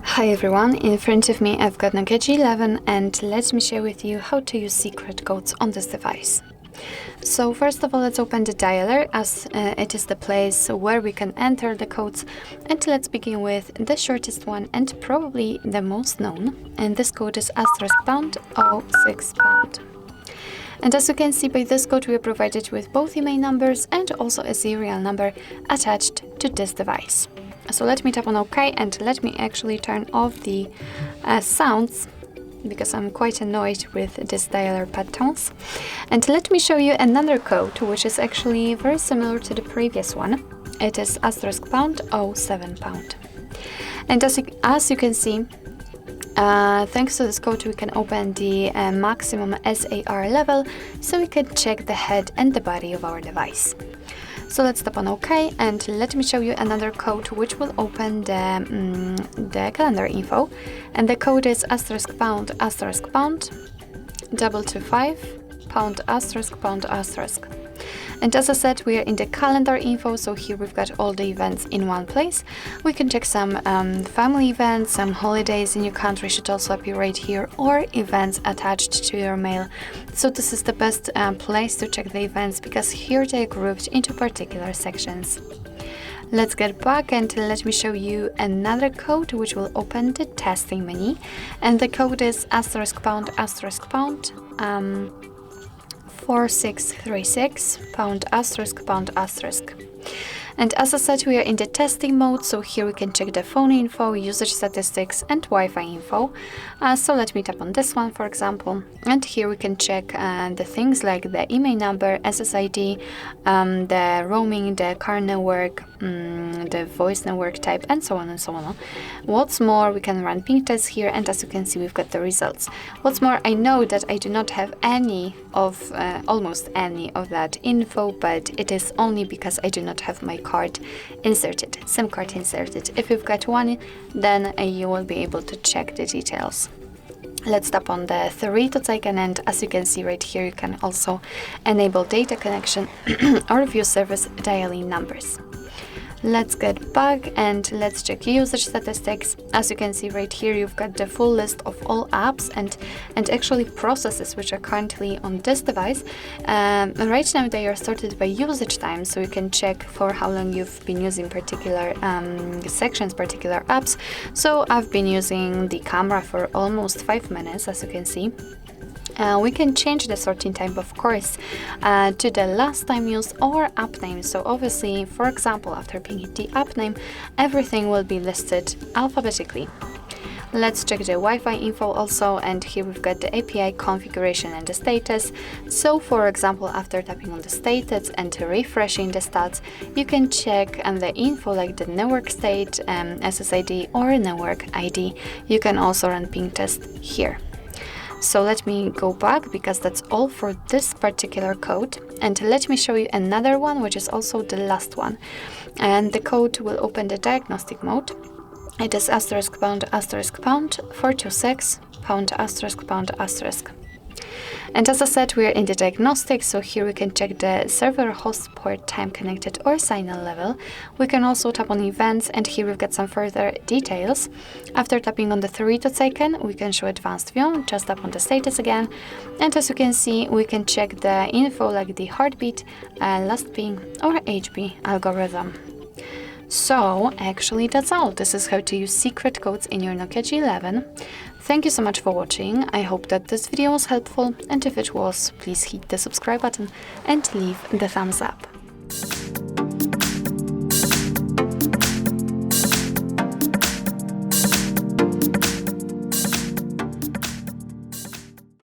Hi everyone, in front of me I've got Nokia G11 and let me share with you how to use secret codes on this device. So first of all, let's open the dialer as it is the place where we can enter the codes, and let's begin with the shortest one and probably the most known, and this code is *#06#. And as you can see, by this code we are provided with both email numbers and also a serial number attached to this device. So let me tap on OK and let me actually turn off the sounds, because I'm quite annoyed with this dialer pad tones. And let me show you another code which is actually very similar to the previous one. It is *#07#. And as you can see, thanks to this code we can open the maximum SAR level, so we can check the head and the body of our device. So let's tap on OK and let me show you another code which will open the calendar info, and the code is *##225#*##. And as I said, we are in the calendar info, so here we've got all the events in one place. We can check some family events, some holidays in your country should also appear right here, or events attached to your mail. So this is the best place to check the events, because here they are grouped into particular sections. Let's get back and let me show you another code which will open the testing menu, and the code is *##4636#*##. And as I said, we are in the testing mode, so here we can check the phone info, usage statistics and Wi-Fi info. So let me tap on this one, for example, and here we can check the things like the email number, SSID, the roaming, the car network, the voice network type, and so on and so on. What's more, we can run ping tests here, and as you can see, we've got the results. What's more, I know that I do not have any of almost any of that info, but it is only because I do not have my card inserted, SIM card inserted. If you've got one, then you will be able to check the details. Let's tap on the three dots icon, and as you can see right here, you can also enable data connection or view service dialing numbers. Let's get back and let's check usage statistics. As you can see right here, you've got the full list of all apps and actually processes which are currently on this device. Right now they are sorted by usage time, so you can check for how long you've been using particular sections, particular apps. So I've been using the camera for almost 5 minutes, as you can see. We can change the sorting time, of course, to the last time used or app name. So obviously, for example, after pinging the app name, everything will be listed alphabetically. Let's check the Wi-Fi info also, and here we've got the API configuration and the status. So for example, after tapping on the status and refreshing the stats, you can check the info like the network state, SSID or network ID. You can also run ping test here. So let me go back, because that's all for this particular code, and let me show you another one which is also the last one, and the code will open the diagnostic mode. It is *##426#*##. And as I said, we are in the diagnostics, so here we can check the server host port time connected or signal level. We can also tap on events, and here we've got some further details. After tapping on the three dots icon, we can show advanced view. Just tap on the status again, and as you can see, we can check the info like the heartbeat, last ping or HB algorithm. So actually that's all. This is how to use secret codes in your Nokia G11. Thank you so much for watching. I hope that this video was helpful, and if it was, please hit the subscribe button and leave the thumbs up.